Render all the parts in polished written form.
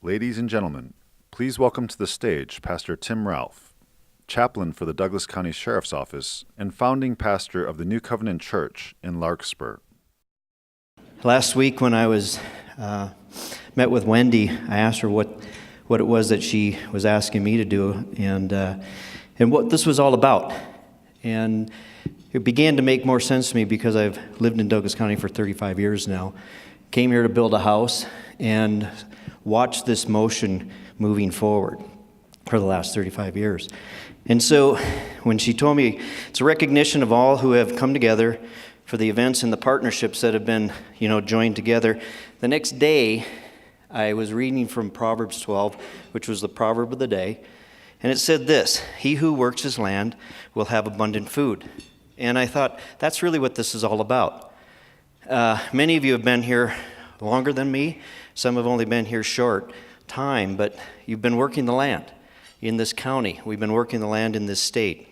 Ladies and gentlemen, please welcome to the stage Pastor Tim Ralph, chaplain for the Douglas County Sheriff's Office and founding pastor of the New Covenant Church in Larkspur. Last week when I was met with Wendy, I asked her what it was that she was asking me to do and what this was all about. And it began to make more sense to me because I've lived in Douglas County for 35 years now. Came here to build a house and watched this motion moving forward for the last 35 years. And so when she told me it's a recognition of all who have come together for the events and the partnerships that have been, joined together, the next day I was reading from Proverbs 12, which was the proverb of the day, and it said this: "He who works his land will have abundant food." And I thought, that's really what this is all about. Many of you have been here longer than me. Some have only been here short time, but you've been working the land in this county. We've been working the land in this state.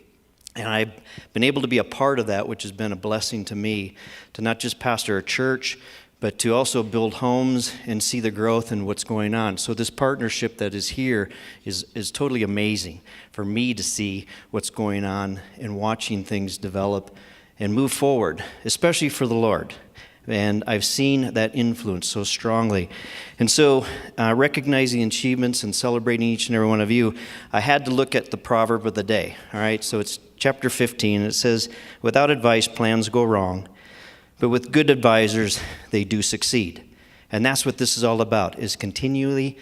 And I've been able to be a part of that, which has been a blessing to me, to not just pastor a church, but to also build homes and see the growth and what's going on. So this partnership that is here is totally amazing for me to see what's going on and watching things develop and move forward, especially for the Lord. And I've seen that influence so strongly. And so recognizing achievements and celebrating each and every one of you, I had to look at the proverb of the day. All right, so it's chapter 15. And it says, "Without advice, plans go wrong, but with good advisors, they do succeed." And that's what this is all about, is continually,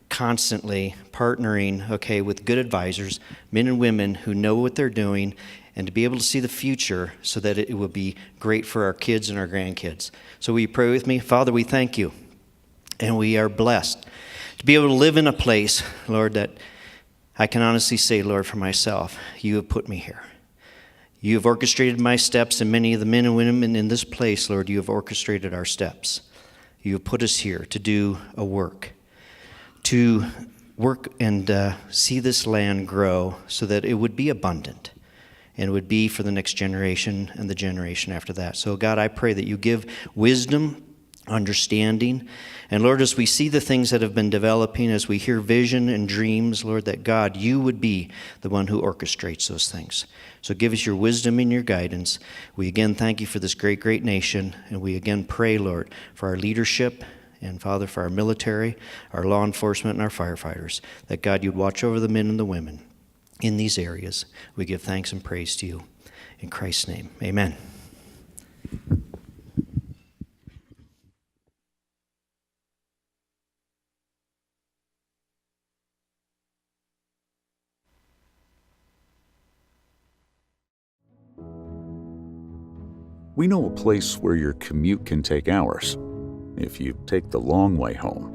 constantly partnering, with good advisors, men and women who know what they're doing, and to be able to see the future so that it will be great for our kids and our grandkids. So will you pray with me? Father, we thank you, and we are blessed to be able to live in a place, Lord, that I can honestly say, Lord, for myself, you have put me here. You have orchestrated my steps, and many of the men and women in this place, Lord, you have orchestrated our steps. You have put us here to do a work, to work and see this land grow so that it would be abundant, and would be for the next generation and the generation after that. So God, I pray that you give wisdom, understanding, and Lord, as we see the things that have been developing, as we hear vision and dreams, Lord, that God, you would be the one who orchestrates those things. So give us your wisdom and your guidance. We again thank you for this great, great nation, and we again pray, Lord, for our leadership, and Father, for our military, our law enforcement, and our firefighters, that God, you'd watch over the men and the women in these areas. We give thanks and praise to you. In Christ's name, amen. We know a place where your commute can take hours if you take the long way home.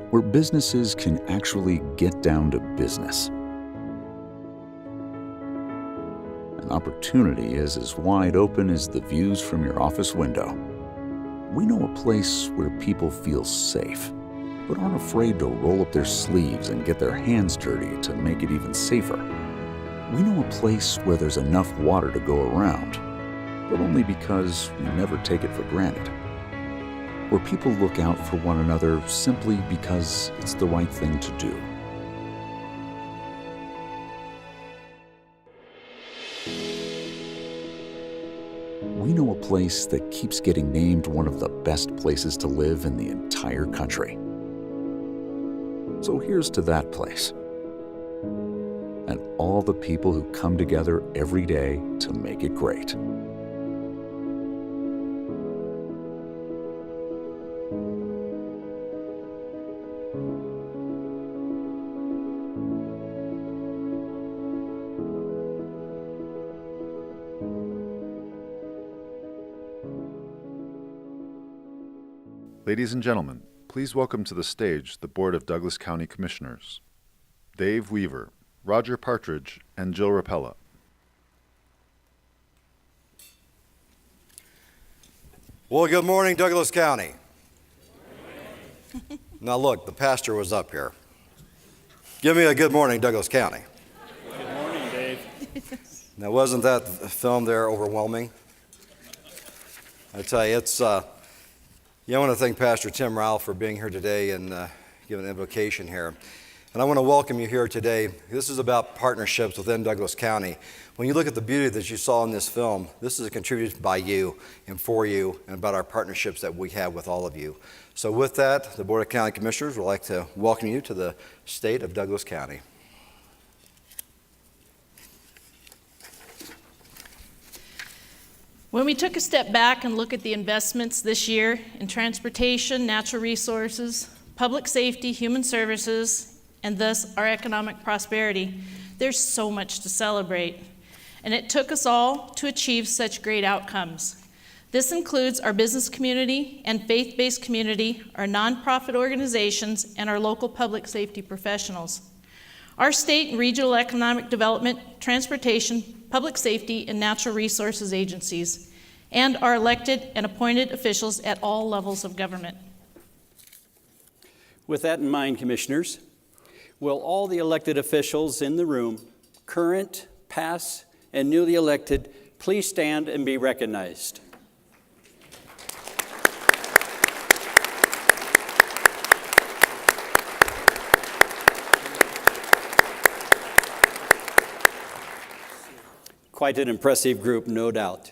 Where businesses can actually get down to business. An opportunity is as wide open as the views from your office window. We know a place where people feel safe, but aren't afraid to roll up their sleeves and get their hands dirty to make it even safer. We know a place where there's enough water to go around, but only because we never take it for granted. Where people look out for one another simply because it's the right thing to do. We know a place that keeps getting named one of the best places to live in the entire country. So here's to that place, and all the people who come together every day to make it great. Ladies and gentlemen, please welcome to the stage the Board of Douglas County Commissioners, Dave Weaver, Roger Partridge, and Jill Rapella. Well, good morning, Douglas County. Now look, the pastor was up here. Give me a good morning, Douglas County. Good morning, Dave. Now, wasn't that film there overwhelming? I tell you, Yeah, I want to thank Pastor Tim Ralph for being here today and giving an invocation here. And I want to welcome you here today. This is about partnerships within Douglas County. When you look at the beauty that you saw in this film, this is contributed by you and for you and about our partnerships that we have with all of you. So with that, the Board of County Commissioners would like to welcome you to the state of Douglas County. When we took a step back and look at the investments this year in transportation, natural resources, public safety, human services, and thus our economic prosperity, there's so much to celebrate. And it took us all to achieve such great outcomes. This includes our business community and faith-based community, our nonprofit organizations, and our local public safety professionals. Our state and regional economic development, transportation, public safety, and natural resources agencies, and our elected and appointed officials at all levels of government. With that in mind, Commissioners, will all the elected officials in the room, current, past, and newly elected, please stand and be recognized. Quite an impressive group, no doubt.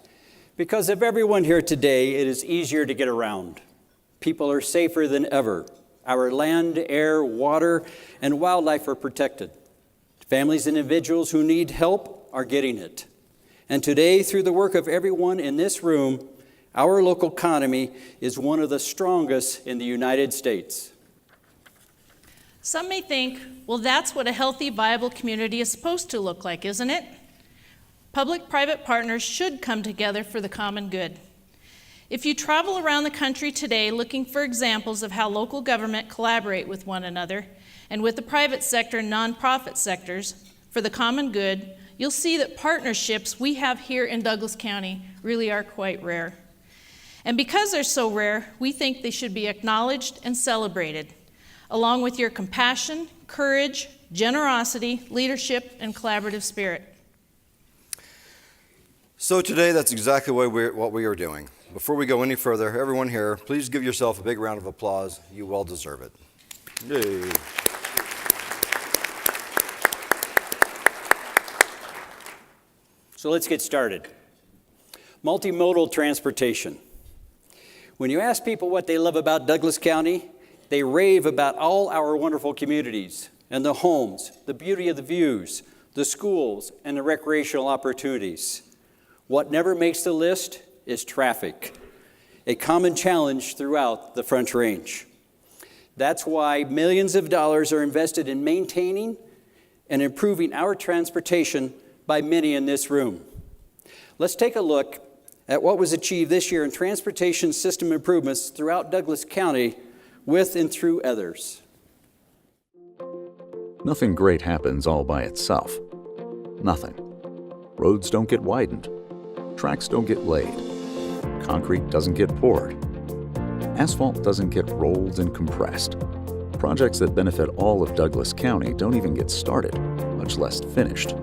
Because of everyone here today, it is easier to get around. People are safer than ever. Our land, air, water, and wildlife are protected. Families and individuals who need help are getting it. And today, through the work of everyone in this room, our local economy is one of the strongest in the United States. Some may think, well, that's what a healthy, viable community is supposed to look like, isn't it? Public-private partners should come together for the common good. If you travel around the country today looking for examples of how local government collaborate with one another and with the private sector and nonprofit sectors for the common good, you'll see that partnerships we have here in Douglas County really are quite rare. And because they're so rare, we think they should be acknowledged and celebrated, along with your compassion, courage, generosity, leadership, and collaborative spirit. So today, that's exactly what we are doing. Before we go any further, everyone here, please give yourself a big round of applause. You well deserve it. Yay. So let's get started. Multimodal transportation. When you ask people what they love about Douglas County, they rave about all our wonderful communities and the homes, the beauty of the views, the schools, and the recreational opportunities. What never makes the list is traffic, a common challenge throughout the Front Range. That's why millions of dollars are invested in maintaining and improving our transportation by many in this room. Let's take a look at what was achieved this year in transportation system improvements throughout Douglas County with and through others. Nothing great happens all by itself. Nothing. Roads don't get widened. Tracks don't get laid. Concrete doesn't get poured. Asphalt doesn't get rolled and compressed. Projects that benefit all of Douglas County don't even get started, much less finished.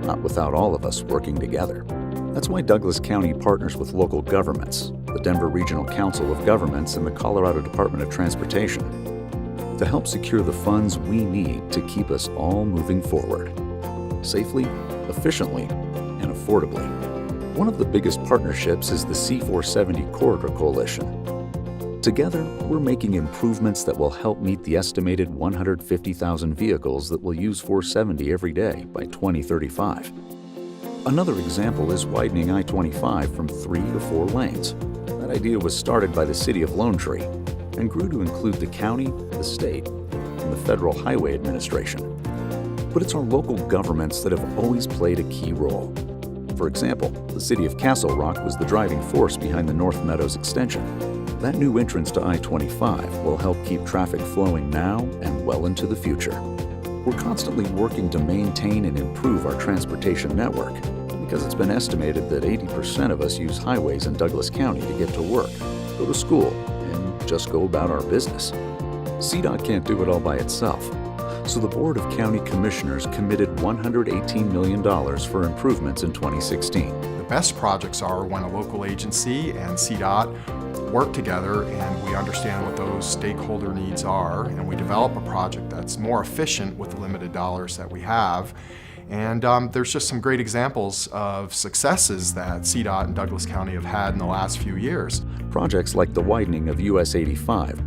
Not without all of us working together. That's why Douglas County partners with local governments, the Denver Regional Council of Governments, and the Colorado Department of Transportation, to help secure the funds we need to keep us all moving forward, safely, efficiently, and affordably. One of the biggest partnerships is the C470 Corridor Coalition. Together, we're making improvements that will help meet the estimated 150,000 vehicles that will use 470 every day by 2035. Another example is widening I-25 from 3 to 4 lanes. That idea was started by the city of Lone Tree and grew to include the county, the state, and the Federal Highway Administration. But it's our local governments that have always played a key role. For example, the city of Castle Rock was the driving force behind the North Meadows extension. That new entrance to I-25 will help keep traffic flowing now and well into the future. We're constantly working to maintain and improve our transportation network because it's been estimated that 80% of us use highways in Douglas County to get to work, go to school, and just go about our business. CDOT can't do it all by itself. So the Board of County Commissioners committed $118 million for improvements in 2016. The best projects are when a local agency and CDOT work together and we understand what those stakeholder needs are, and we develop a project that's more efficient with the limited dollars that we have. And there's just some great examples of successes that CDOT and Douglas County have had in the last few years. Projects like the widening of US 85.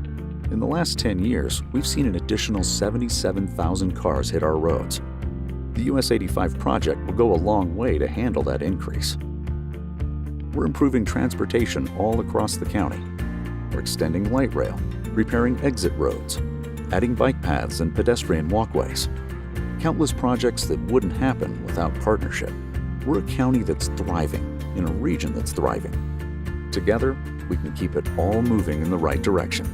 In the last 10 years, we've seen an additional 77,000 cars hit our roads. The US 85 project will go a long way to handle that increase. We're improving transportation all across the county. We're extending light rail, repairing exit roads, adding bike paths and pedestrian walkways. Countless projects that wouldn't happen without partnership. We're a county that's thriving in a region that's thriving. Together, we can keep it all moving in the right direction.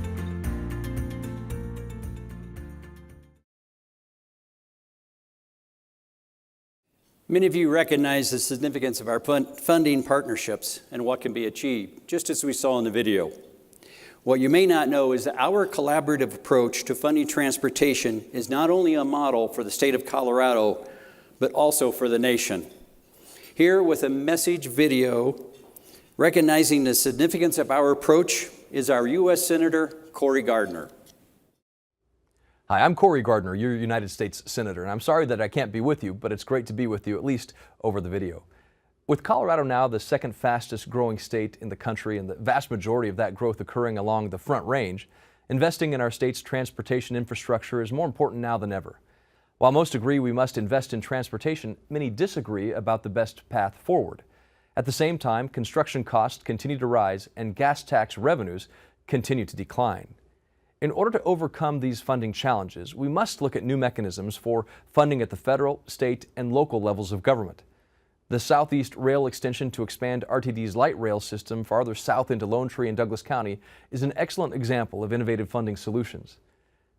Many of you recognize the significance of our funding partnerships and what can be achieved, just as we saw in the video. What you may not know is that our collaborative approach to funding transportation is not only a model for the state of Colorado, but also for the nation. Here with a message video recognizing the significance of our approach is our U.S. Senator, Cory Gardner. Hi, I'm Cory Gardner, your United States Senator, and I'm sorry that I can't be with you, but it's great to be with you, at least over the video. With Colorado now the second fastest growing state in the country and the vast majority of that growth occurring along the Front Range, investing in our state's transportation infrastructure is more important now than ever. While most agree we must invest in transportation, many disagree about the best path forward. At the same time, construction costs continue to rise and gas tax revenues continue to decline. In order to overcome these funding challenges, we must look at new mechanisms for funding at the federal, state, and local levels of government. The Southeast Rail Extension to expand RTD's light rail system farther south into Lone Tree and Douglas County is an excellent example of innovative funding solutions.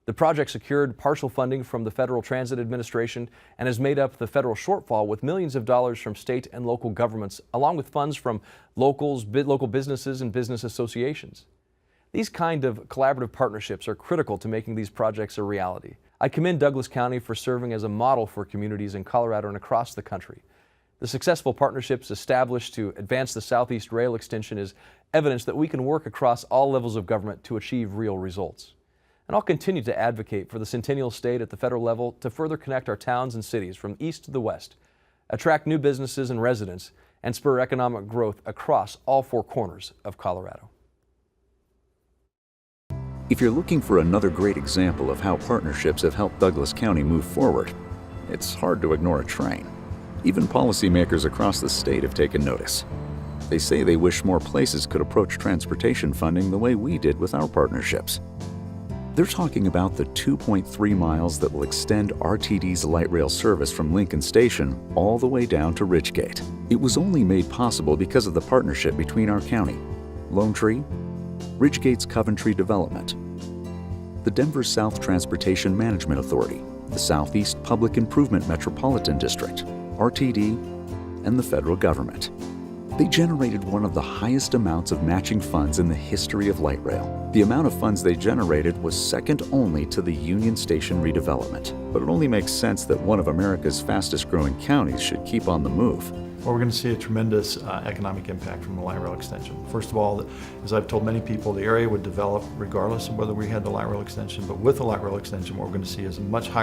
The project secured partial funding from the Federal Transit Administration and has made up the federal shortfall with millions of dollars from state and local governments, along with funds from local businesses and business associations. These kind of collaborative partnerships are critical to making these projects a reality. I commend Douglas County for serving as a model for communities in Colorado and across the country. The successful partnerships established to advance the Southeast Rail Extension is evidence that we can work across all levels of government to achieve real results. And I'll continue to advocate for the Centennial State at the federal level to further connect our towns and cities from east to the west, attract new businesses and residents, and spur economic growth across all four corners of Colorado. If you're looking for another great example of how partnerships have helped Douglas County move forward, it's hard to ignore a train. Even policymakers across the state have taken notice. They say they wish more places could approach transportation funding the way we did with our partnerships. They're talking about the 2.3 miles that will extend RTD's light rail service from Lincoln Station all the way down to Ridgegate. It was only made possible because of the partnership between our county, Lone Tree, Ridgegate's Coventry Development, the Denver South Transportation Management Authority, the Southeast Public Improvement Metropolitan District, RTD, and the federal government. They generated one of the highest amounts of matching funds in the history of light rail. The amount of funds they generated was second only to the Union Station redevelopment. But it only makes sense that one of America's fastest growing counties should keep on the move. Well, we're going to see a tremendous economic impact from the light rail extension. First of all, as I've told many people, the area would develop regardless of whether we had the light rail extension. But with the light rail extension, what we're going to see is much more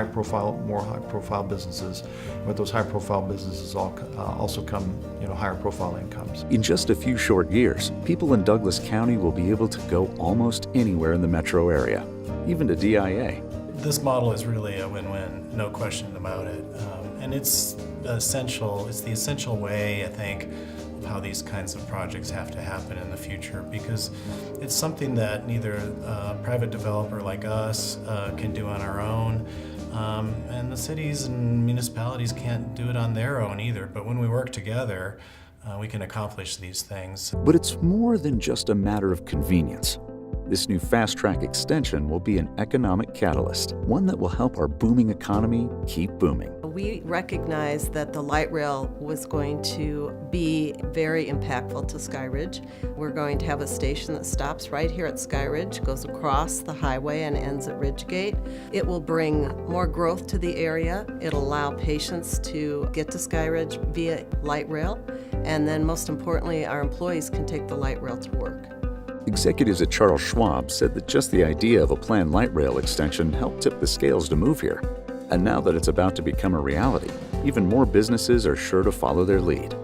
high-profile businesses. And with those high-profile businesses also come, higher-profile incomes. In just a few short years, people in Douglas County will be able to go almost anywhere in the metro area, even to DIA. This model is really a win-win, no question about it. And it's the essential way, I think, of how these kinds of projects have to happen in the future, because it's something that neither a private developer like us can do on our own, and the cities and municipalities can't do it on their own either. But when we work together, we can accomplish these things. But it's more than just a matter of convenience. This new fast-track extension will be an economic catalyst, one that will help our booming economy keep booming. We recognized that the light rail was going to be very impactful to Skyridge. We're going to have a station that stops right here at Skyridge, goes across the highway and ends at Ridgegate. It will bring more growth to the area. It'll allow patients to get to Skyridge via light rail, and then most importantly, our employees can take the light rail to work. Executives at Charles Schwab said that just the idea of a planned light rail extension helped tip the scales to move here. And now that it's about to become a reality, even more businesses are sure to follow their lead.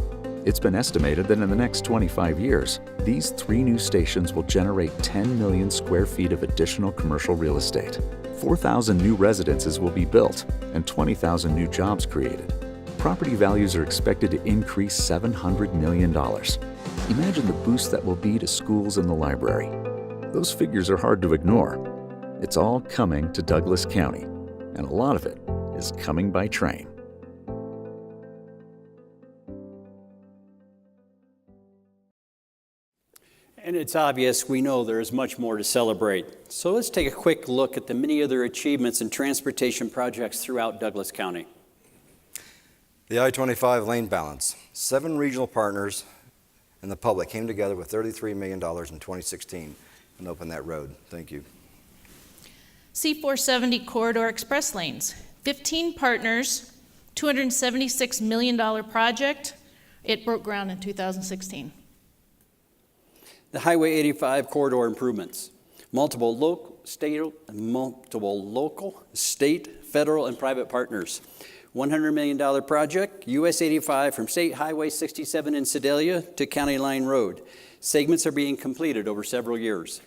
It's been estimated that in the next 25 years, these 3 new stations will generate 10 million square feet of additional commercial real estate. 4,000 new residences will be built and 20,000 new jobs created. Property values are expected to increase $700 million. Imagine the boost that will be to schools and the library. Those figures are hard to ignore. It's all coming to Douglas County, and a lot of it is coming by train. And it's obvious we know there is much more to celebrate. So let's take a quick look at the many other achievements and transportation projects throughout Douglas County. The I-25 lane balance. 7 regional partners and the public came together with $33 million in 2016 and opened that road. Thank you. C470 corridor express lanes. 15 partners, $276 million project. It broke ground in 2016. The Highway 85 corridor improvements. Multiple local, state, federal, and private partners. $100 million project, US 85 from State Highway 67 in Sedalia to County Line Road. Segments are being completed over several years.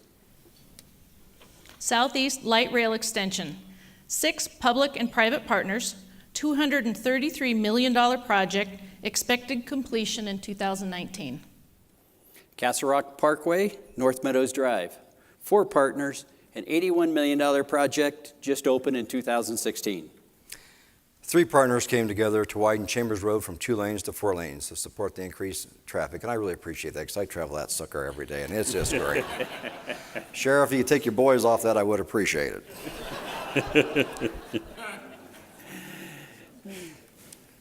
Southeast Light Rail Extension. 6 public and private partners, $233 million project, expected completion in 2019. Castle Rock Parkway, North Meadows Drive. 4 partners, an $81 million project just opened in 2016. 3 partners came together to widen Chambers Road from 2 lanes to 4 lanes to support the increased traffic. And I really appreciate that because I travel that sucker every day and it's just great. Sheriff, if you could take your boys off that, I would appreciate it.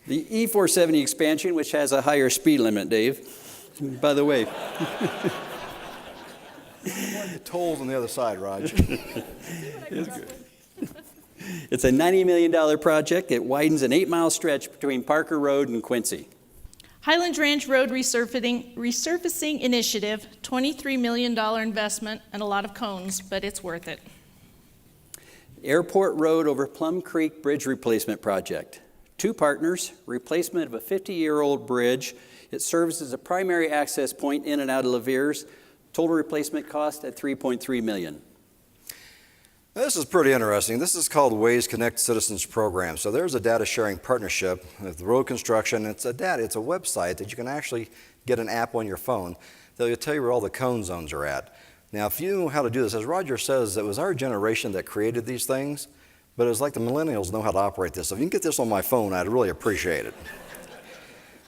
The E470 expansion, which has a higher speed limit, Dave. By the way. The tolls on the other side, Raj. It's a $90 million project. It widens an 8-mile stretch between Parker Road and Quincy. Highlands Ranch Road Resurfacing Initiative, $23 million investment and a lot of cones, but it's worth it. Airport Road over Plum Creek Bridge Replacement Project. 2 partners, replacement of a 50-year-old bridge. It serves as a primary access point in and out of Laveers. Total replacement cost at $3.3 million. This is pretty interesting. This is called Waze Connect Citizens Program. So there's a data sharing partnership with road construction. It's a website that you can actually get an app on your phone that will tell you where all the cone zones are at. Now, if you know how to do this, as Roger says, it was our generation that created these things, but it was like the millennials know how to operate this. So if you can get this on my phone, I'd really appreciate it.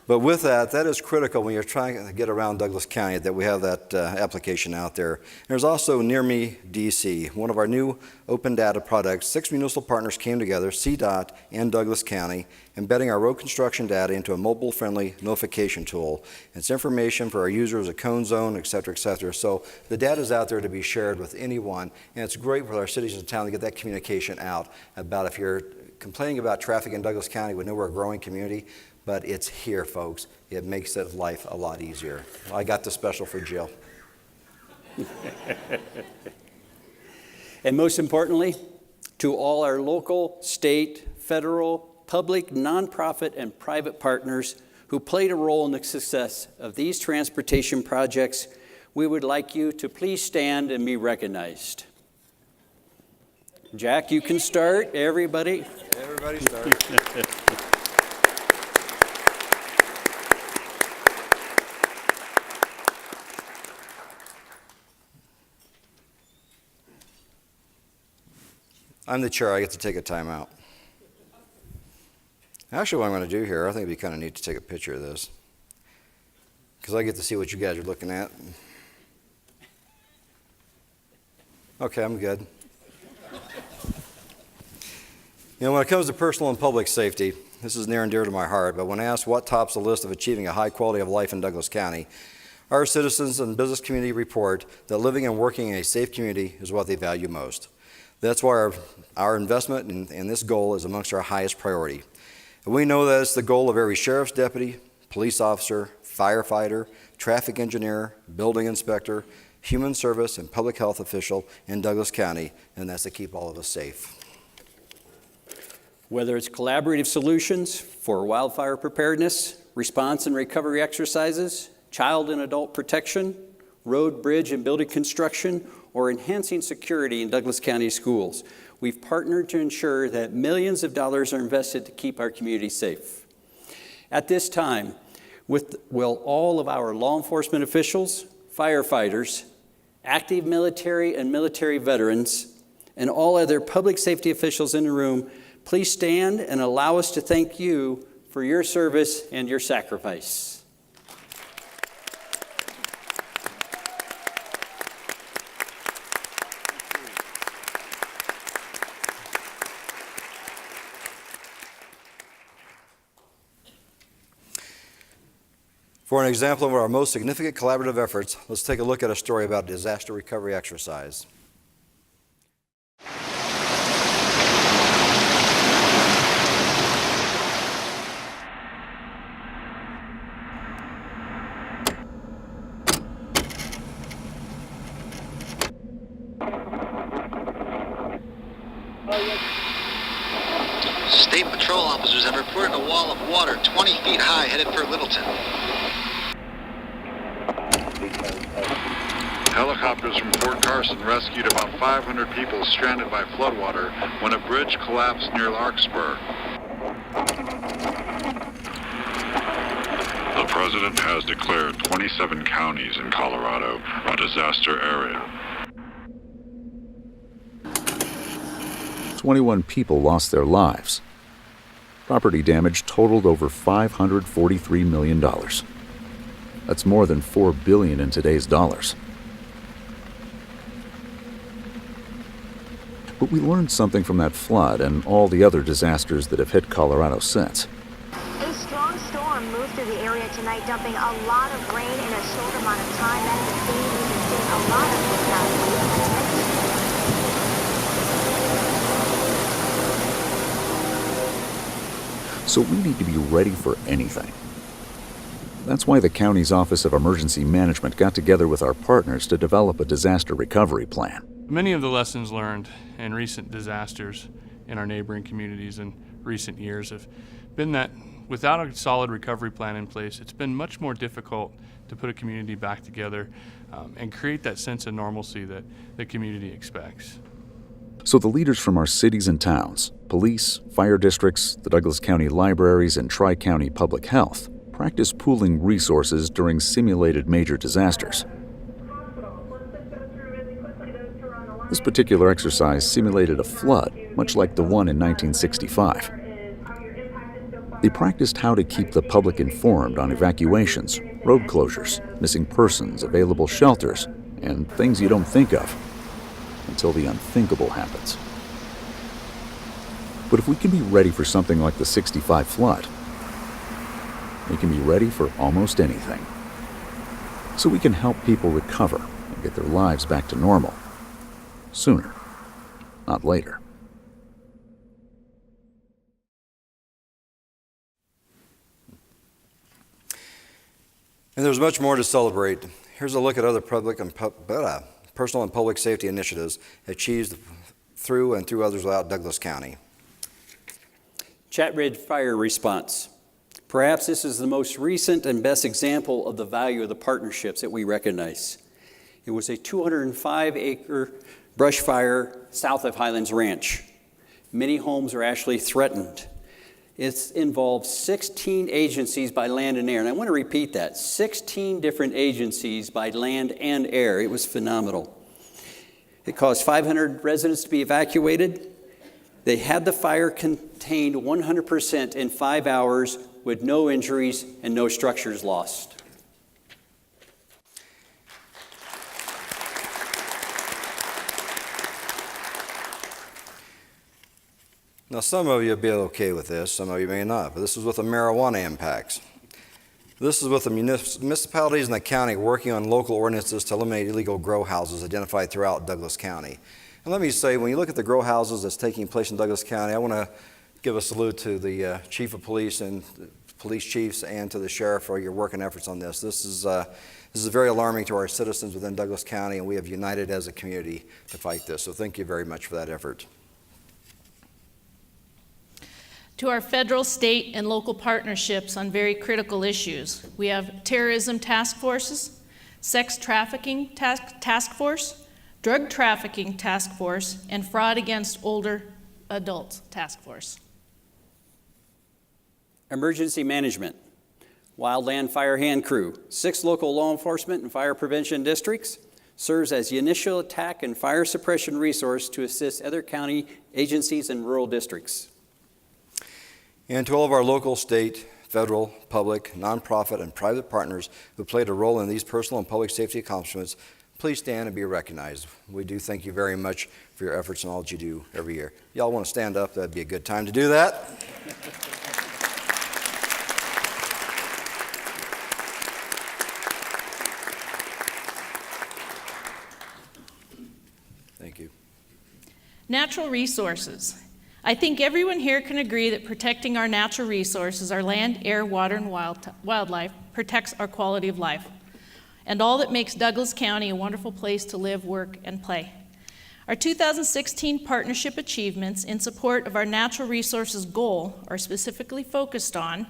But with that, that is critical when you're trying to get around Douglas County, that we have that application out there. There's also NearMeDC, one of our new open data products. 6 municipal partners came together, CDOT and Douglas County, embedding our road construction data into a mobile-friendly notification tool. It's information for our users, a cone zone, et cetera, et cetera. So the data is out there to be shared with anyone, and it's great for our cities and towns to get that communication out about if you're complaining about traffic in Douglas County. We know we're a growing community. But it's here, folks. It makes life a lot easier. I got the special for Jill. And most importantly, to all our local, state, federal, public, nonprofit, and private partners who played a role in the success of these transportation projects, we would like you to please stand and be recognized. Jack, you can start. Everybody. Everybody start. I'm the chair. I get to take a time out. Actually, what I'm going to do here, I think it'd be kind of neat to take a picture of this, because I get to see what you guys are looking at. Okay, I'm good. You know, when it comes to personal and public safety, this is near and dear to my heart, but when asked what tops the list of achieving a high quality of life in Douglas County, our citizens and business community report that living and working in a safe community is what they value most. That's why our investment in this goal is amongst our highest priority. And we know that it's the goal of every sheriff's deputy, police officer, firefighter, traffic engineer, building inspector, human service and public health official in Douglas County, and that's to keep all of us safe. Whether it's collaborative solutions for wildfire preparedness, response and recovery exercises, child and adult protection, road, bridge, and building construction, or enhancing security in Douglas County schools, we've partnered to ensure that millions of dollars are invested to keep our community safe. At this time, will all of our law enforcement officials, firefighters, active military and military veterans, and all other public safety officials in the room please stand and allow us to thank you for your service and your sacrifice. For an example of our most significant collaborative efforts, let's take a look at a story about disaster recovery exercise. State patrol officers have reported a wall of water 20 feet high headed for Littleton. Helicopters from Fort Carson rescued about 500 people stranded by floodwater when a bridge collapsed near Larkspur. The president has declared 27 counties in Colorado a disaster area. 21 people lost their lives. Property damage totaled over $543 million. That's more than $4 billion in today's dollars. But we learned something from that flood and all the other disasters that have hit Colorado since. A strong storm moved through the area tonight, dumping a lot of rain in a short amount of time. That is a theme we've been seeing a lot of this past week. So we need to be ready for anything. That's why the county's Office of Emergency Management got together with our partners to develop a disaster recovery plan. Many of the lessons learned in recent disasters in our neighboring communities in recent years have been that without a solid recovery plan in place, it's been much more difficult to put a community back together and create that sense of normalcy that the community expects. So the leaders from our cities and towns, police, fire districts, the Douglas County libraries, and Tri-County Public Health practice pooling resources during simulated major disasters. This particular exercise simulated a flood, much like the one in 1965. They practiced how to keep the public informed on evacuations, road closures, missing persons, available shelters, and things you don't think of until the unthinkable happens. But if we can be ready for something like the '65 flood, we can be ready for almost anything. So we can help people recover and get their lives back to normal sooner, not later. And there's much more to celebrate. Here's a look at other public and personal and public safety initiatives achieved through and through others throughout Douglas County. Chatridge fire response. Perhaps this is the most recent and best example of the value of the partnerships that we recognize. It was a 205-acre brush fire south of Highlands Ranch. Many homes are actually threatened. It's involved 16 agencies by land and air. And I want to repeat that, 16 different agencies by land and air. It was phenomenal. It caused 500 residents to be evacuated. They had the fire contained 100% in 5 hours with no injuries and no structures lost. Now, some of you will be okay with this, some of you may not, but this is with the marijuana impacts. This is with the municipalities in the county working on local ordinances to eliminate illegal grow houses identified throughout Douglas County. And let me say, when you look at the grow houses that's taking place in Douglas County, I want to give a salute to the chief of police and police chiefs and to the sheriff for your work and efforts on this. This This is very alarming to our citizens within Douglas County, and we have united as a community to fight this. So thank you very much for that effort. To our federal, state, and local partnerships on very critical issues, we have terrorism task forces, sex trafficking task force, drug trafficking task force, and fraud against older adults task force. Emergency management, Wildland Fire Hand Crew, 6 local law enforcement and fire prevention districts, serves as the initial attack and fire suppression resource to assist other county agencies and rural districts. And to all of our local, state, federal, public, nonprofit, and private partners who played a role in these personal and public safety accomplishments, please stand and be recognized. We do thank you very much for your efforts and all that you do every year. Y'all want to stand up? That'd be a good time to do that. Thank you. Natural resources. I think everyone here can agree that protecting our natural resources, our land, air, water, and wildlife, protects our quality of life, and all that makes Douglas County a wonderful place to live, work, and play. Our 2016 partnership achievements in support of our natural resources goal are specifically focused on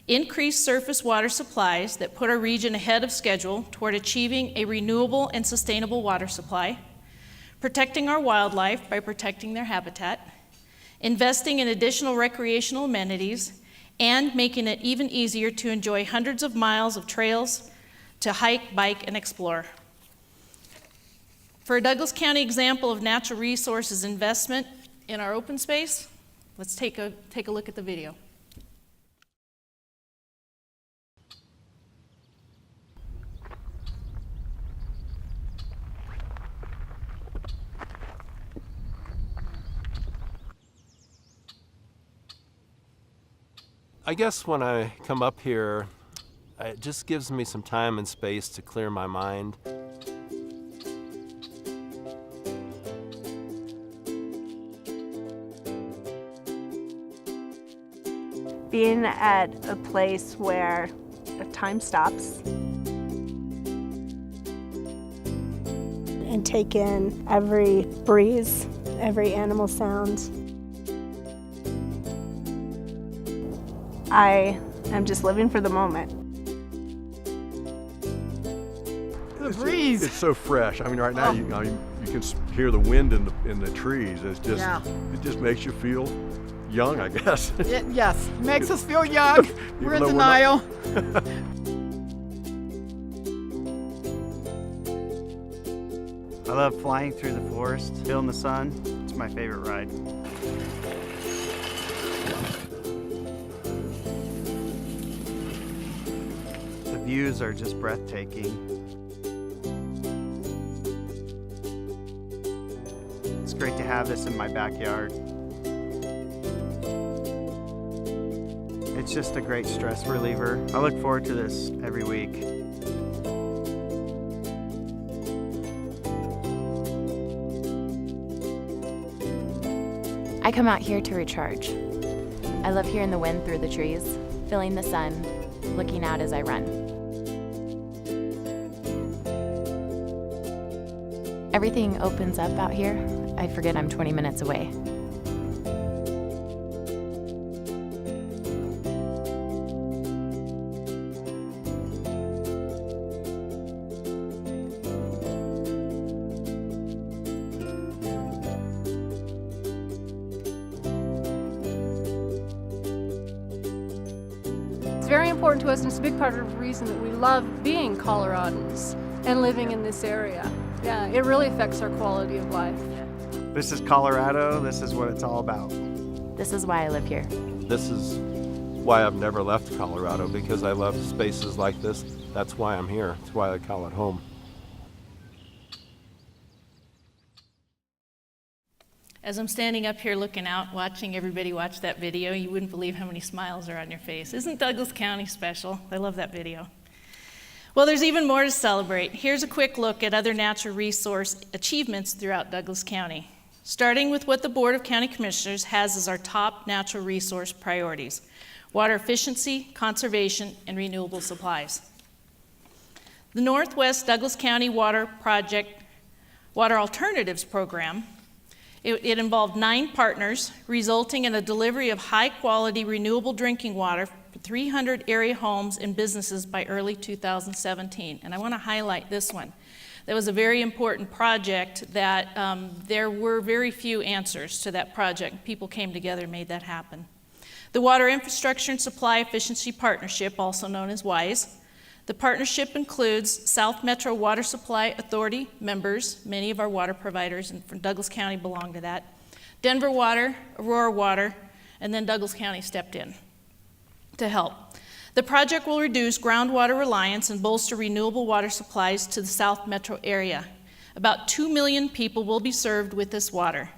increased surface water supplies that put our region ahead of schedule toward achieving a renewable and sustainable water supply, protecting our wildlife by protecting their habitat, investing in additional recreational amenities, and making it even easier to enjoy hundreds of miles of trails to hike, bike, and explore. For a Douglas County example of natural resources investment in our open space, let's take a look at the video. I guess when I come up here, it just gives me some time and space to clear my mind. Being at a place where time stops and take in every breeze, every animal sound. I am just living for the moment. The breeze. It's so fresh. I mean, right now you can hear the wind in the trees. It's just It just makes you feel young, I guess. Yes, makes us feel young. We're in denial. I love flying through the forest, feeling the sun. It's my favorite ride. The views are just breathtaking. It's great to have this in my backyard. It's just a great stress reliever. I look forward to this every week. I come out here to recharge. I love hearing the wind through the trees, feeling the sun, looking out as I run. Everything opens up out here. I forget I'm 20 minutes away. It's very important to us, and it's a big part of the reason that we love being Coloradans and living in this area. Yeah, it really affects our quality of life. This is Colorado. This is what it's all about. This is why I live here. This is why I've never left Colorado, because I love spaces like this. That's why I'm here. That's why I call it home. As I'm standing up here looking out, watching everybody watch that video, you wouldn't believe how many smiles are on your face. Isn't Douglas County special? I love that video. Well, there's even more to celebrate. Here's a quick look at other natural resource achievements throughout Douglas County, starting with what the Board of County Commissioners has as our top natural resource priorities: water efficiency, conservation, and renewable supplies. The Northwest Douglas County Water Project Water Alternatives Program, it involved 9 partners, resulting in a delivery of high-quality renewable drinking water for 300 area homes and businesses by early 2017. And I want to highlight this one. That was a very important project that there were very few answers to that project. People came together and made that happen. The Water Infrastructure and Supply Efficiency Partnership, also known as WISE. The partnership includes South Metro Water Supply Authority members. Many of our water providers from Douglas County belong to that. Denver Water, Aurora Water, and then Douglas County stepped in to help. The project will reduce groundwater reliance and bolster renewable water supplies to the South Metro area. About 2 million people will be served with this water.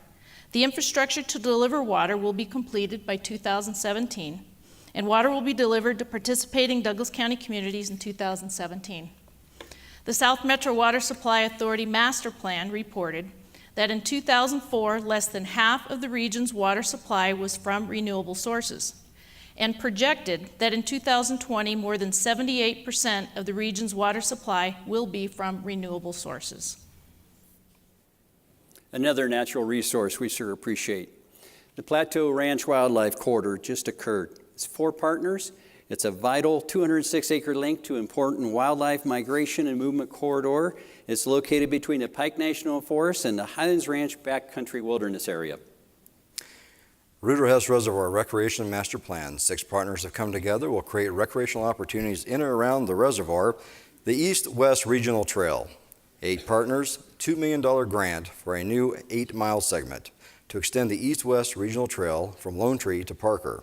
The infrastructure to deliver water will be completed by 2017, and water will be delivered to participating Douglas County communities in 2017. The South Metro Water Supply Authority Master Plan reported that in 2004, less than half of the region's water supply was from renewable sources, and projected that in 2020, more than 78% of the region's water supply will be from renewable sources. Another natural resource we sure appreciate. The Plateau Ranch Wildlife Corridor just occurred. It's 4 partners. It's a vital 206-acre link to important wildlife migration and movement corridor. It's located between the Pike National Forest and the Highlands Ranch Backcountry Wilderness Area. Rueter Hess Reservoir Recreation Master Plan. 6 partners have come together, will create recreational opportunities in and around the reservoir. The East-West Regional Trail. 8 partners, $2 million grant for a new 8-mile segment to extend the East-West Regional Trail from Lone Tree to Parker.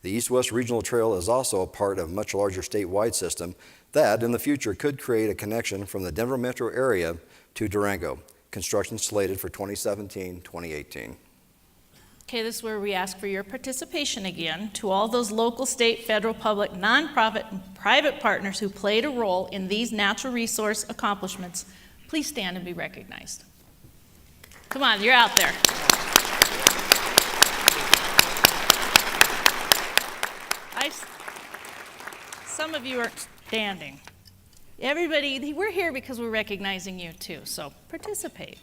The East-West Regional Trail is also a part of a much larger statewide system that, in the future, could create a connection from the Denver metro area to Durango. Construction slated for 2017-2018. Okay, this is where we ask for your participation again. To all those local, state, federal, public, nonprofit, and private partners who played a role in these natural resource accomplishments, please stand and be recognized. Come on, you're out there. Some of you are standing. Everybody, we're here because we're recognizing you too, so participate.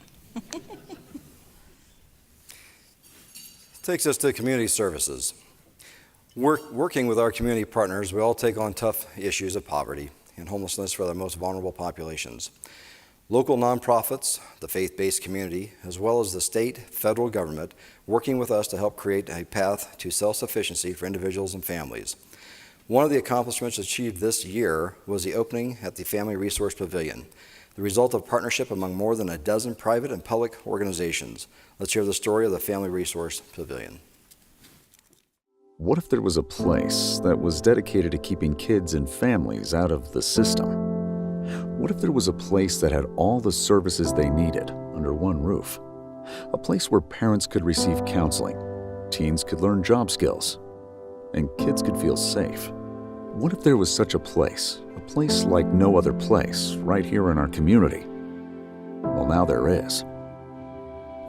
Takes us to community services. Working with our community partners, we all take on tough issues of poverty and homelessness for the most vulnerable populations. Local nonprofits, the faith-based community, as well as the state, federal government, working with us to help create a path to self-sufficiency for individuals and families. One of the accomplishments achieved this year was the opening at the Family Resource Pavilion, the result of partnership among more than a dozen private and public organizations. Let's hear the story of the Family Resource Pavilion. What if there was a place that was dedicated to keeping kids and families out of the system? What if there was a place that had all the services they needed under one roof? A place where parents could receive counseling, teens could learn job skills, and kids could feel safe. What if there was such a place like no other place, right here in our community? Well, now there is.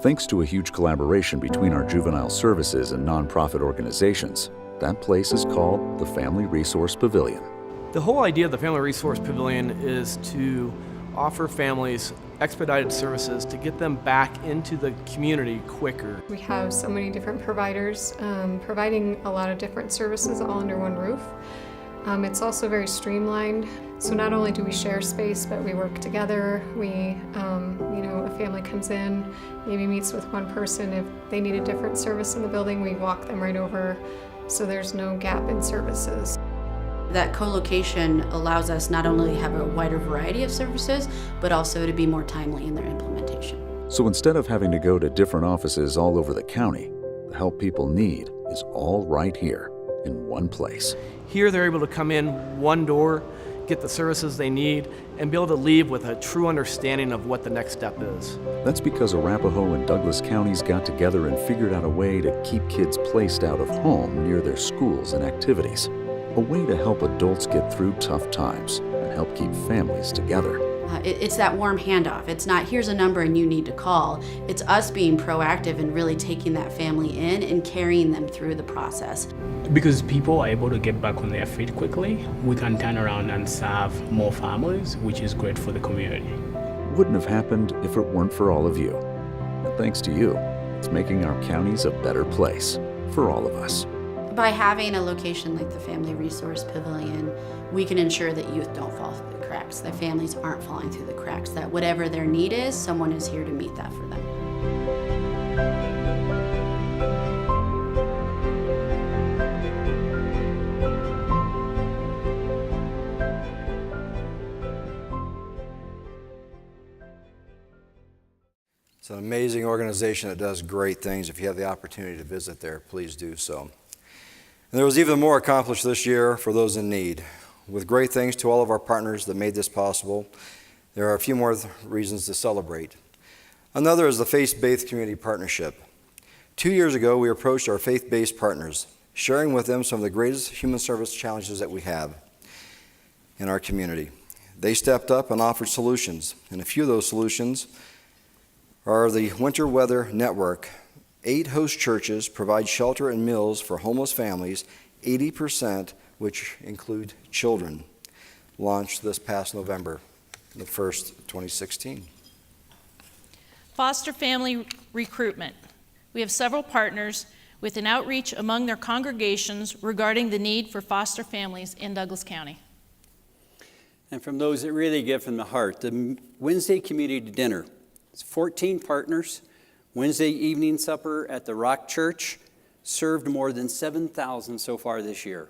Thanks to a huge collaboration between our juvenile services and nonprofit organizations, that place is called the Family Resource Pavilion. The whole idea of the Family Resource Pavilion is to offer families expedited services to get them back into the community quicker. We have so many different providers providing a lot of different services all under one roof. It's also very streamlined. So not only do we share space, but we work together. We, a family comes in, maybe meets with one person. If they need a different service in the building, we walk them right over, so there's no gap in services. That co-location allows us not only to have a wider variety of services, but also to be more timely in their implementation. So instead of having to go to different offices all over the county, the help people need is all right here in one place. Here they're able to come in one door, get the services they need, and be able to leave with a true understanding of what the next step is. That's because Arapahoe and Douglas counties got together and figured out a way to keep kids placed out of home near their schools and activities. A way to help adults get through tough times and help keep families together. It's that warm handoff. It's not, here's a number and you need to call. It's us being proactive and really taking that family in and carrying them through the process. Because people are able to get back on their feet quickly, we can turn around and serve more families, which is great for the community. Wouldn't have happened if it weren't for all of you. And thanks to you, it's making our counties a better place for all of us. By having a location like the Family Resource Pavilion, we can ensure that youth don't fall through the cracks, that families aren't falling through the cracks, that whatever their need is, someone is here to meet that for them. It's an amazing organization that does great things. If you have the opportunity to visit there, please do so. And there was even more accomplished this year for those in need. With great thanks to all of our partners that made this possible, there are a few more reasons to celebrate. Another is the Faith-Based Community Partnership. 2 years ago, we approached our faith-based partners, sharing with them some of the greatest human service challenges that we have in our community. They stepped up and offered solutions, and a few of those solutions are the Winter Weather Network. 8 host churches provide shelter and meals for homeless families, 80% which include children. Launched this past November, the 1st, 2016. Foster family recruitment. We have several partners with an outreach among their congregations regarding the need for foster families in Douglas County. And from those that really give from the heart, the Wednesday community dinner. It's 14 partners. Wednesday evening supper at the Rock Church served more than 7,000 so far this year.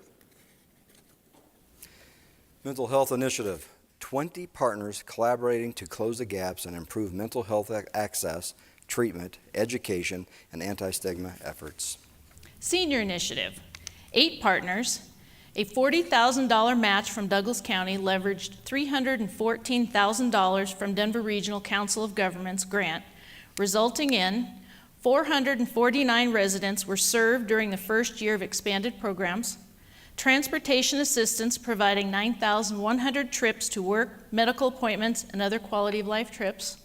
Mental Health Initiative. 20 partners collaborating to close the gaps and improve mental health access, treatment, education, and anti-stigma efforts. Senior Initiative. 8 partners. A $40,000 match from Douglas County leveraged $314,000 from Denver Regional Council of Governments grant, resulting in 449 residents were served during the first year of expanded programs, transportation assistance providing 9,100 trips to work, medical appointments, and other quality of life trips,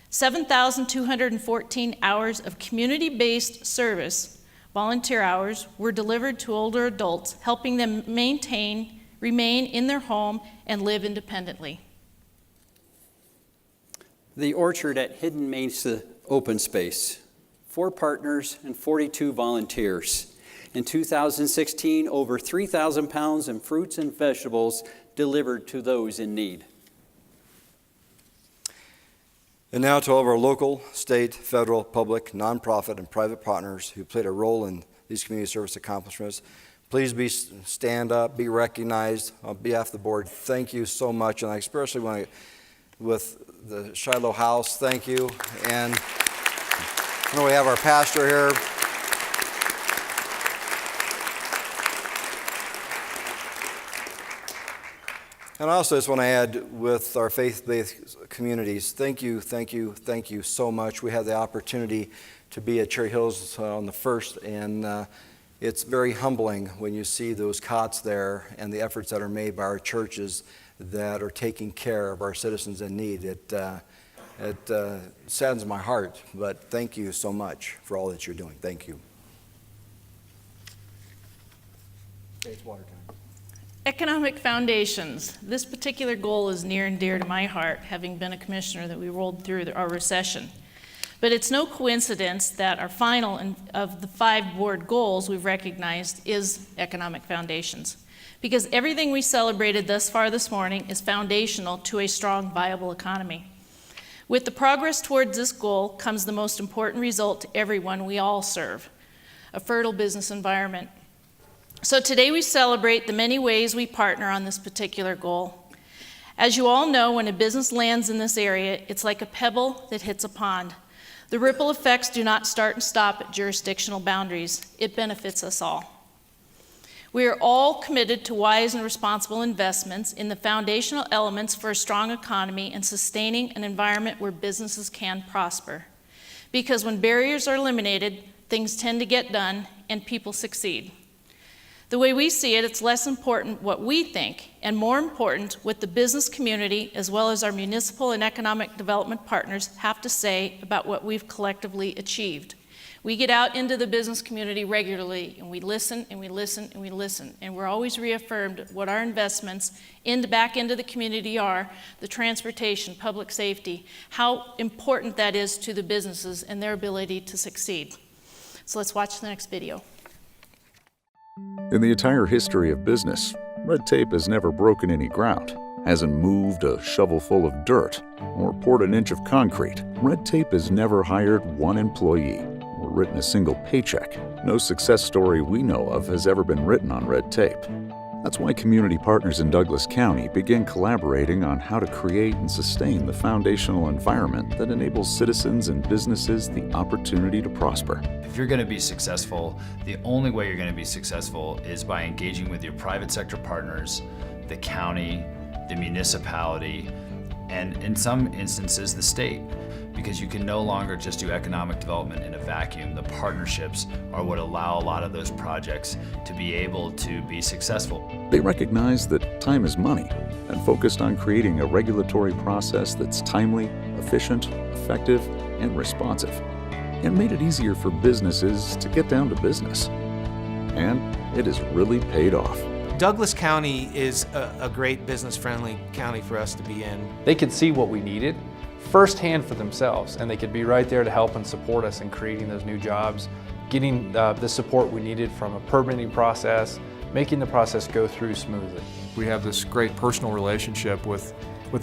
7,214 hours of community-based service, volunteer hours, were delivered to older adults, helping them remain in their home and live independently. The Orchard at Hidden Mesa Open Space. 4 partners and 42 volunteers. In 2016, over 3,000 pounds in fruits and vegetables delivered to those in need. And now to all of our local, state, federal, public, nonprofit, and private partners who played a role in these community service accomplishments. Please stand up, be recognized. On behalf of the board, thank you so much. And I especially want to, with the Shiloh House, thank you. And I know we have our pastor here. And I also just want to add with our faith-based communities, thank you so much. We had the opportunity to be at Cherry Hills on the 1st, and it's very humbling when you see those cots there and the efforts that are made by our churches that are taking care of our citizens in need. It saddens my heart, but thank you so much for all that you're doing. Thank you. Okay, it's water time. Economic foundations. This particular goal is near and dear to my heart, having been a commissioner that we rolled through our recession. But it's no coincidence that our final of the 5 board goals we've recognized is economic foundations. Because everything we celebrated thus far this morning is foundational to a strong, viable economy. With the progress towards this goal comes the most important result to everyone we all serve, a fertile business environment. So today we celebrate the many ways we partner on this particular goal. As you all know, when a business lands in this area, it's like a pebble that hits a pond. The ripple effects do not start and stop at jurisdictional boundaries. It benefits us all. We are all committed to wise and responsible investments in the foundational elements for a strong economy and sustaining an environment where businesses can prosper. Because when barriers are eliminated, things tend to get done and people succeed. The way we see it, it's less important what we think and more important what the business community as well as our municipal and economic development partners have to say about what we've collectively achieved. We get out into the business community regularly, and we listen, and we listen, and we listen, and we're always reaffirmed what our investments back into the community are, the transportation, public safety, how important that is to the businesses and their ability to succeed. So let's watch the next video. In the entire history of business, red tape has never broken any ground, hasn't moved a shovelful of dirt, or poured an inch of concrete. Red tape has never hired one employee or written a single paycheck. No success story we know of has ever been written on red tape. That's why community partners in Douglas County began collaborating on how to create and sustain the foundational environment that enables citizens and businesses the opportunity to prosper. If you're going to be successful, the only way you're going to be successful is by engaging with your private sector partners, the county, the municipality, and in some instances, the state. Because you can no longer just do economic development in a vacuum. The partnerships are what allow a lot of those projects to be able to be successful. They recognize that time is money and focused on creating a regulatory process that's timely, efficient, effective, and responsive, and made it easier for businesses to get down to business. And it has really paid off. Douglas County is a great business-friendly county for us to be in. They could see what we needed firsthand for themselves, and they could be right there to help and support us in creating those new jobs, getting the support we needed from a permitting process, making the process go through smoothly. We have this great personal relationship with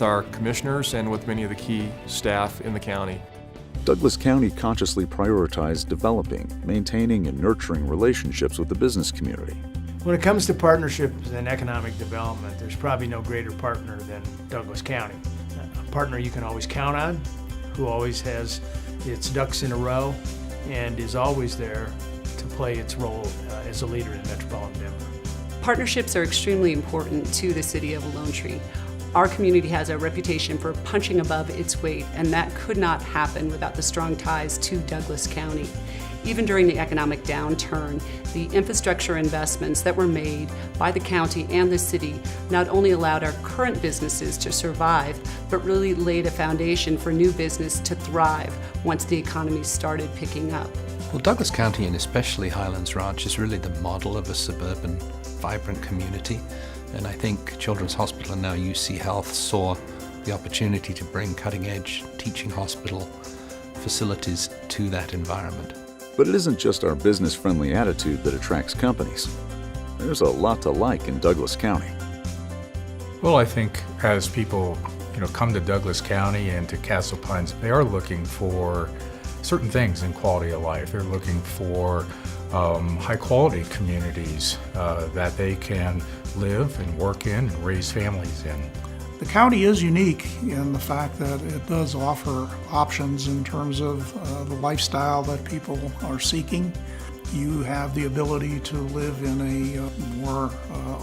our commissioners and with many of the key staff in the county. Douglas County consciously prioritized developing, maintaining, and nurturing relationships with the business community. When it comes to partnerships and economic development, there's probably no greater partner than Douglas County. A partner you can always count on, who always has its ducks in a row and is always there to play its role as a leader in metropolitan Denver. Partnerships are extremely important to the city of Lone Tree. Our community has a reputation for punching above its weight, and that could not happen without the strong ties to Douglas County. Even during the economic downturn, the infrastructure investments that were made by the county and the city not only allowed our current businesses to survive, but really laid a foundation for new business to thrive once the economy started picking up. Well, Douglas County, and especially Highlands Ranch, is really the model of a suburban, vibrant community. And I think Children's Hospital and now UC Health saw the opportunity to bring cutting-edge teaching hospital facilities to that environment. But it isn't just our business-friendly attitude that attracts companies. There's a lot to like in Douglas County. Well, I think as people, come to Douglas County and to Castle Pines, they are looking for certain things in quality of life. They're looking for high-quality communities that they can live and work in and raise families in. The county is unique in the fact that it does offer options in terms of the lifestyle that people are seeking. You have the ability to live in a more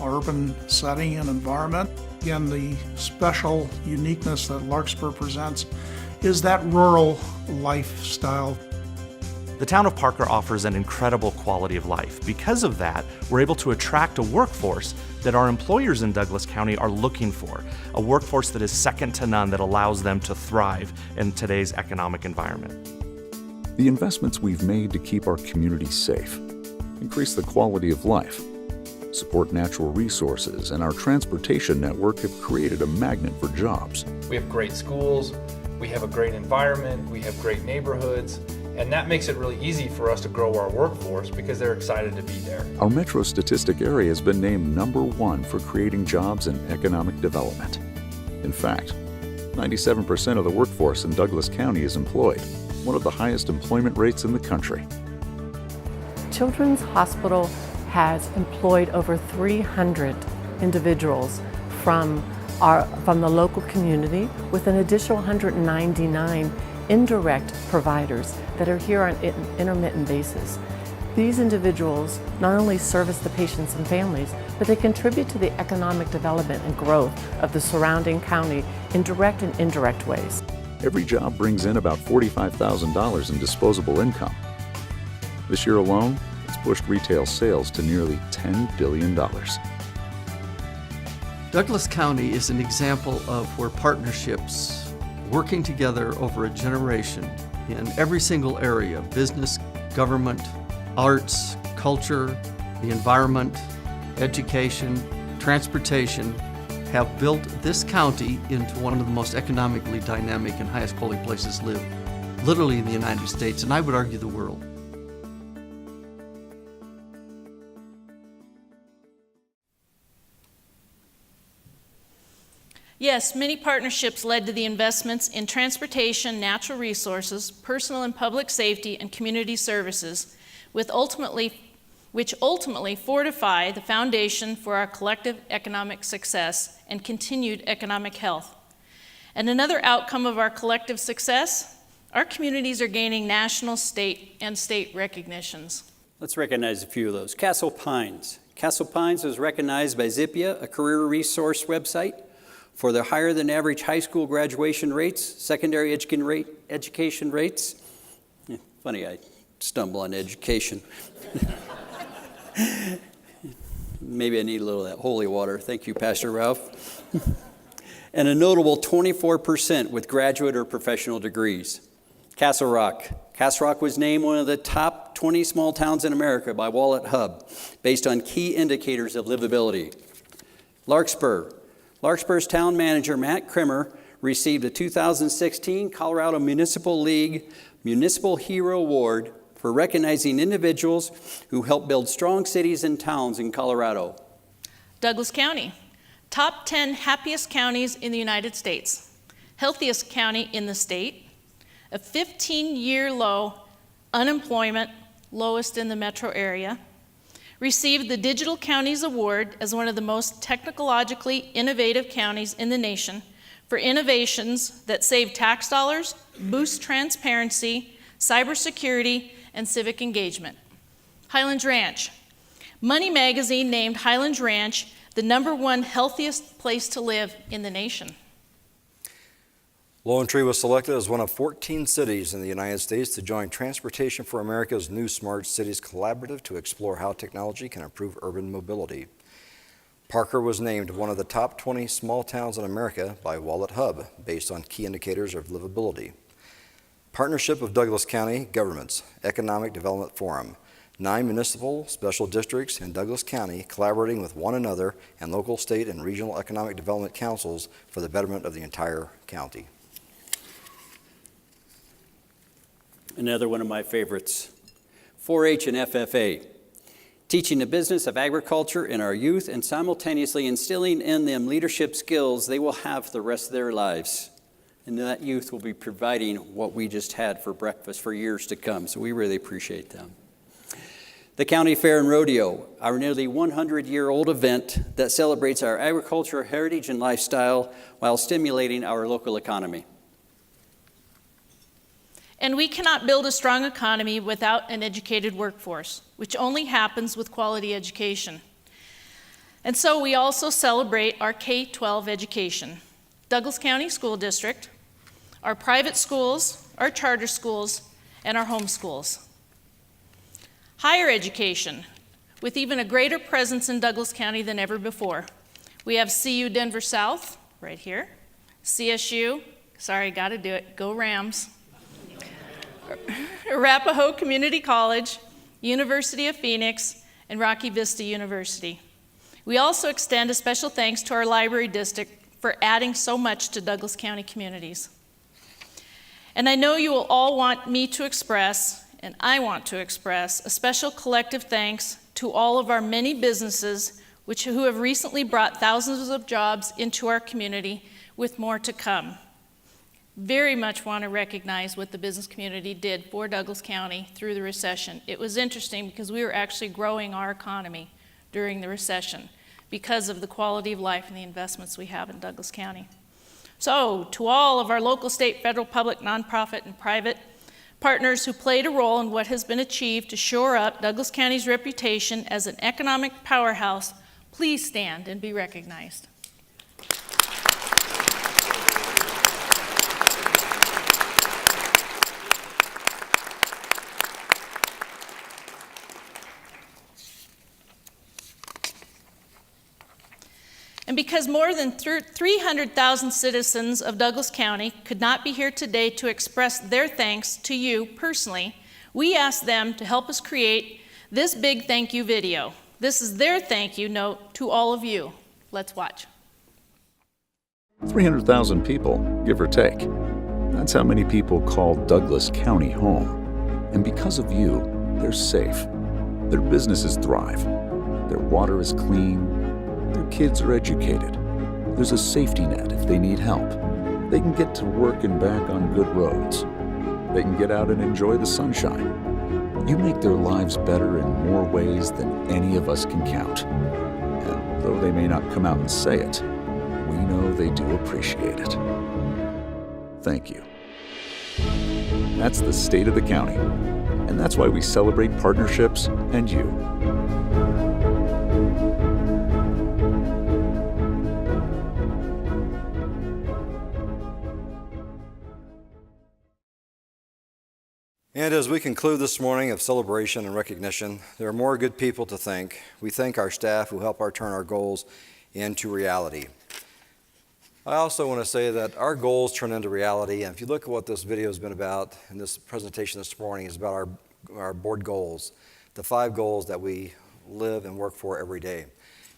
urban setting and environment. Again, the special uniqueness that Larkspur presents is that rural lifestyle. The town of Parker offers an incredible quality of life. Because of that, we're able to attract a workforce that our employers in Douglas County are looking for, a workforce that is second to none that allows them to thrive in today's economic environment. The investments we've made to keep our communities safe, increase the quality of life, support natural resources, and our transportation network have created a magnet for jobs. We have great schools, we have a great environment, we have great neighborhoods, and that makes it really easy for us to grow our workforce because they're excited to be there. Our metro statistic area has been named #1 for creating jobs and economic development. In fact, 97% of the workforce in Douglas County is employed, one of the highest employment rates in the country. Children's Hospital has employed over 300 individuals from the local community, with an additional 199 indirect providers that are here on an intermittent basis. These individuals not only service the patients and families, but they contribute to the economic development and growth of the surrounding county in direct and indirect ways. Every job brings in about $45,000 in disposable income. This year alone, it's pushed retail sales to nearly $10 billion. Douglas County is an example of where partnerships working together over a generation in every single area, business, government, arts, culture, the environment, education, transportation have built this county into one of the most economically dynamic and highest quality places to live, literally in the United States, and I would argue the world. Yes, many partnerships led to the investments in transportation, natural resources, personal and public safety, and community services, which ultimately fortify the foundation for our collective economic success and continued economic health. And another outcome of our collective success, our communities are gaining national, state recognitions. Let's recognize a few of those. Castle Pines. Castle Pines was recognized by Zippia, a career resource website, for their higher than average high school graduation rates, secondary education rates. Funny, I stumble on education. Maybe I need a little of that holy water. Thank you, Pastor Ralph. And a notable 24% with graduate or professional degrees. Castle Rock. Castle Rock was named one of the top 20 small towns in America by Wallet Hub, based on key indicators of livability. Larkspur. Larkspur's town manager, Matt Krimmer, received a 2016 Colorado Municipal League Municipal Hero Award for recognizing individuals who help build strong cities and towns in Colorado. Douglas County, top 10 happiest counties in the United States, healthiest county in the state, a 15-year low unemployment, lowest in the metro area, received the Digital Counties Award as one of the most technologically innovative counties in the nation for innovations that save tax dollars, boost transparency, cybersecurity, and civic engagement. Highlands Ranch. Money Magazine named Highlands Ranch the #1 healthiest place to live in the nation. Lone Tree was selected as one of 14 cities in the United States to join Transportation for America's new Smart Cities Collaborative to explore how technology can improve urban mobility. Parker was named one of the top 20 small towns in America by Wallet Hub, based on key indicators of livability. Partnership of Douglas County Governments, Economic Development Forum, 9 municipal special districts in Douglas County collaborating with one another and local, state, and regional economic development councils for the betterment of the entire county. Another one of my favorites, 4-H and FFA, teaching the business of agriculture in our youth and simultaneously instilling in them leadership skills they will have for the rest of their lives. And that youth will be providing what we just had for breakfast for years to come, so we really appreciate them. The County Fair and Rodeo, our nearly 100-year-old event that celebrates our agricultural heritage and lifestyle while stimulating our local economy. And we cannot build a strong economy without an educated workforce, which only happens with quality education. And so we also celebrate our K-12 education, Douglas County School District, our private schools, our charter schools, and our home schools. Higher education, with even a greater presence in Douglas County than ever before. We have CU Denver South, right here, CSU, sorry, gotta do it, go Rams, Arapahoe Community College, University of Phoenix, and Rocky Vista University. We also extend a special thanks to our library district for adding so much to Douglas County communities. And I know you will all want me to express, and I want to express, a special collective thanks to all of our many businesses who have recently brought thousands of jobs into our community, with more to come. Very much want to recognize what the business community did for Douglas County through the recession. It was interesting because we were actually growing our economy during the recession because of the quality of life and the investments we have in Douglas County. So, to all of our local, state, federal, public, nonprofit, and private partners who played a role in what has been achieved to shore up Douglas County's reputation as an economic powerhouse, please stand and be recognized. And because more than 300,000 citizens of Douglas County could not be here today to express their thanks to you personally, We asked them to help us create this big thank you video. This is their thank you note to all of you. Let's watch. 300,000 people, give or take. That's how many people call Douglas County home. And because of you, they're safe. Their businesses thrive. Their water is clean. Their kids are educated. There's a safety net if they need help. They can get to work and back on good roads. They can get out and enjoy the sunshine. You make their lives better in more ways than any of us can count. And though they may not come out and say it, we know they do appreciate it. Thank you. That's the state of the county. And that's why we celebrate partnerships and you. And as we conclude this morning of celebration and recognition, there are more good people to thank. We thank our staff who help turn our goals into reality. I also want to say that our goals turn into reality, and if you look at what this video has been about, and this presentation this morning is about our board goals, the 5 goals that we live and work for every day.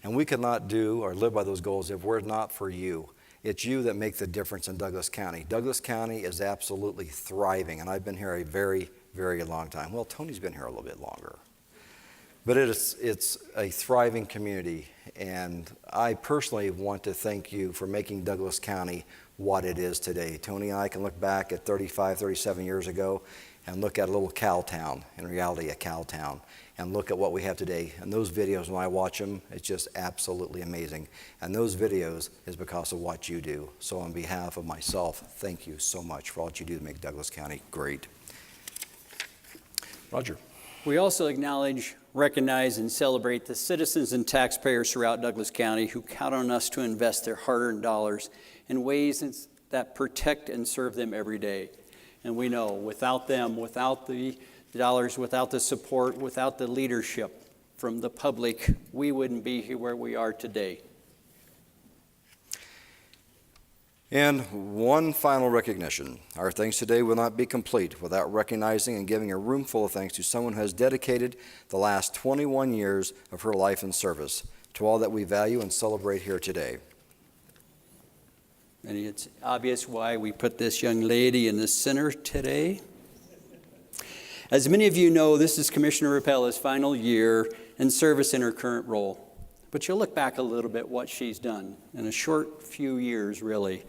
And we could not do or live by those goals if we're not for you. It's you that make the difference in Douglas County. Douglas County is absolutely thriving, and I've been here a very, very long time. Well, Tony's been here a little bit longer. But it's a thriving community, and I personally want to thank you for making Douglas County what it is today. Tony and I can look back at 35, 37 years ago and look at a little cow town, in reality a cow town, and look at what we have today. And those videos, when I watch them, it's just absolutely amazing. And those videos is because of what you do. So on behalf of myself, thank you so much for all that you do to make Douglas County great. Roger. We also acknowledge, recognize, and celebrate the citizens and taxpayers throughout Douglas County who count on us to invest their hard-earned dollars in ways that protect and serve them every day. And we know without them, without the dollars, without the support, without the leadership from the public, we wouldn't be here where we are today. And one final recognition. Our thanks today will not be complete without recognizing and giving a room full of thanks to someone who has dedicated the last 21 years of her life in service to all that we value and celebrate here today. And it's obvious why we put this young lady in the center today. As many of you know, this is Commissioner Rappella's final year in service in her current role. But you'll look back a little bit what she's done in a short few years, really.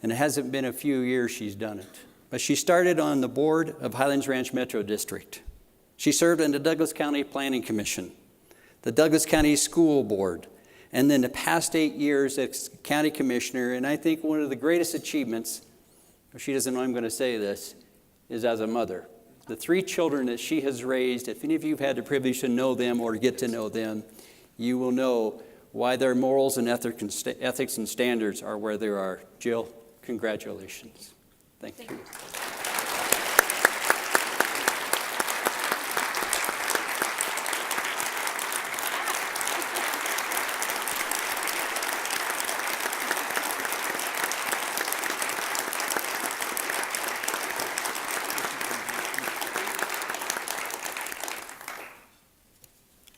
And it hasn't been a few years she's done it. But she started on the board of Highlands Ranch Metro District. She served on the Douglas County Planning Commission, the Douglas County School Board, and then the past 8 years as county commissioner. And I think one of the greatest achievements, if she doesn't know I'm going to say this, is as a mother. The 3 children that she has raised, if any of you have had the privilege to know them or get to know them, you will know why their morals and ethics and standards are where they are. Jill, congratulations. Thank you.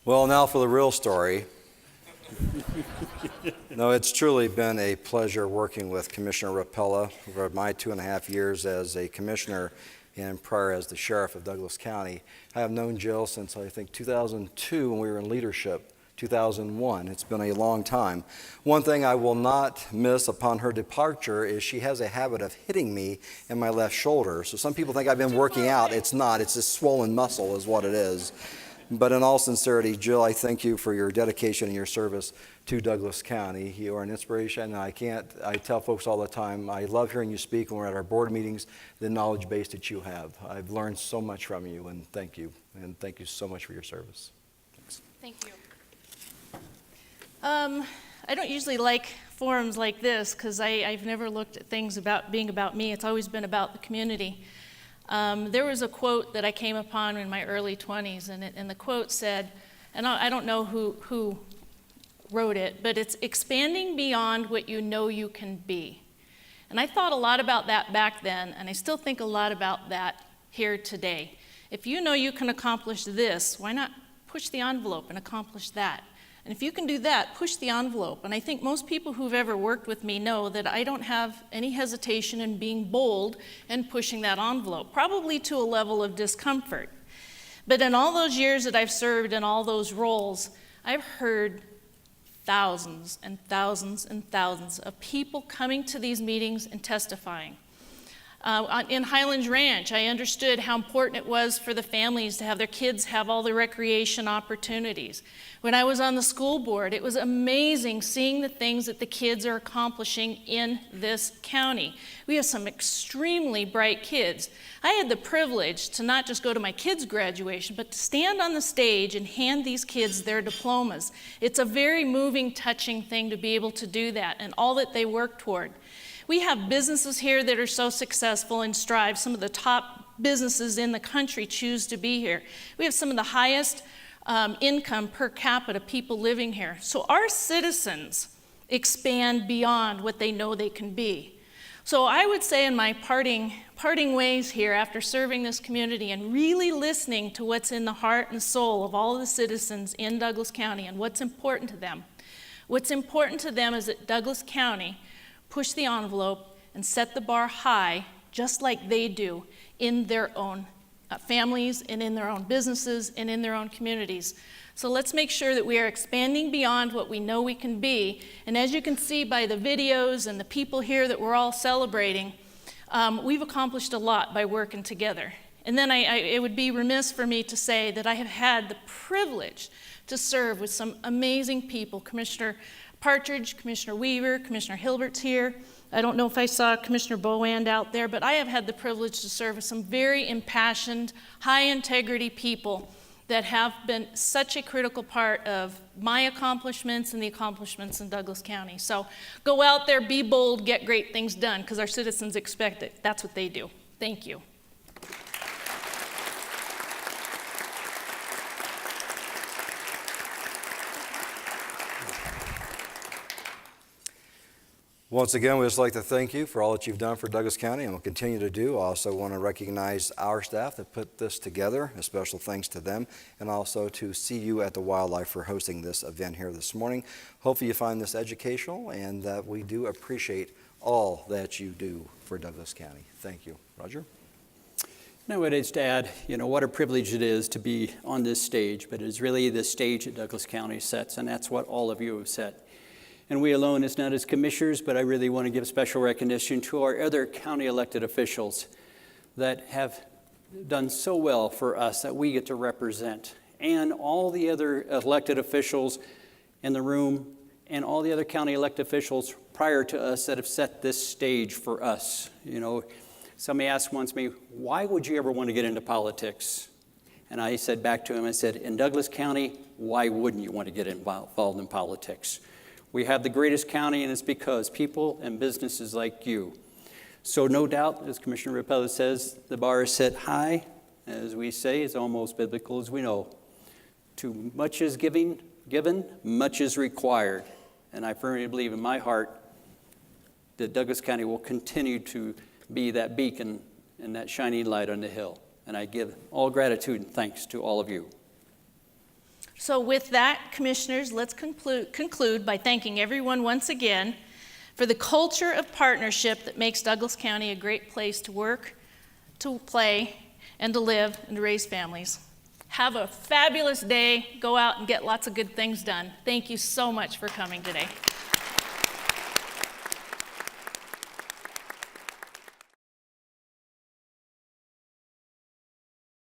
Well, now for the real story. No, it's truly been a pleasure working with Commissioner Rappella over my 2.5 years as a commissioner and prior as the sheriff of Douglas County. I have known Jill since I think 2002 when we were in leadership, 2001. It's been a long time. One thing I will not miss upon her departure is she has a habit of hitting me in my left shoulder. So some people think I've been working out. It's not. It's a swollen muscle is what it is. But in all sincerity, Jill, I thank you for your dedication and your service to Douglas County. You are an inspiration. I tell folks all the time, I love hearing you speak when we're at our board meetings, the knowledge base that you have. I've learned so much from you, and thank you. And thank you so much for your service. Thanks. Thank you. I don't usually like forums like this because I've never looked at things being about me. It's always been about the community. There was a quote that I came upon in my early 20s, and the quote said, and I don't know who wrote it, but it's expanding beyond what you know you can be. And I thought a lot about that back then, and I still think a lot about that here today. If you know you can accomplish this, why not push the envelope and accomplish that? And if you can do that, push the envelope. And I think most people who've ever worked with me know that I don't have any hesitation in being bold and pushing that envelope, probably to a level of discomfort. But in all those years that I've served in all those roles, I've heard thousands and thousands and thousands of people coming to these meetings and testifying. In Highlands Ranch, I understood how important it was for the families to have their kids have all the recreation opportunities. When I was on the school board, it was amazing seeing the things that the kids are accomplishing in this county. We have some extremely bright kids. I had the privilege to not just go to my kids' graduation, but to stand on the stage and hand these kids their diplomas. It's a very moving, touching thing to be able to do that and all that they work toward. We have businesses here that are so successful and strive. Some of the top businesses in the country choose to be here. We have some of the highest income per capita people living here. So our citizens expand beyond what they know they can be. So I would say in my parting ways here, after serving this community and really listening to what's in the heart and soul of all of the citizens in Douglas County and what's important to them is that Douglas County push the envelope and set the bar high, just like they do in their own families and in their own businesses and in their own communities. So let's make sure that we are expanding beyond what we know we can be. And as you can see by the videos and the people here that we're all celebrating, we've accomplished a lot by working together. And then it would be remiss for me to say that I have had the privilege to serve with some amazing people. Commissioner Partridge, Commissioner Weaver, Commissioner Hilbert's here. I don't know if I saw Commissioner Boand out there, but I have had the privilege to serve with some very impassioned, high-integrity people that have been such a critical part of my accomplishments and the accomplishments in Douglas County. So go out there, be bold, get great things done, because our citizens expect it. That's what they do. Thank you. Once again, we'd just like to thank you for all that you've done for Douglas County and will continue to do. I also want to recognize our staff that put this together. A special thanks to them, and also to See You at the Wildlife for hosting this event here this morning. Hopefully you find this educational, and that we do appreciate all that you do for Douglas County. Thank you. Roger? No, it is to add, what a privilege it is to be on this stage, but it's really the stage that Douglas County sets, and that's what all of you have set. And we alone is not as commissioners, but I really want to give special recognition to our other county elected officials that have done so well for us that we get to represent, and all the other elected officials in the room and all the other county elected officials prior to us that have set this stage for us. Somebody asked once me, why would you ever want to get into politics? And I said back to him, I said, in Douglas County, why wouldn't you want to get involved in politics? We have the greatest county, and it's because people and businesses like you. So no doubt, as Commissioner Rapella says, the bar is set high. As we say, it's almost biblical as we know. Too much is given, much is required. And I firmly believe in my heart that Douglas County will continue to be that beacon and that shining light on the hill. And I give all gratitude and thanks to all of you. So with that, commissioners, let's conclude by thanking everyone once again for the culture of partnership that makes Douglas County a great place to work, to play, and to live and to raise families. Have a fabulous day. Go out and get lots of good things done. Thank you so much for coming today.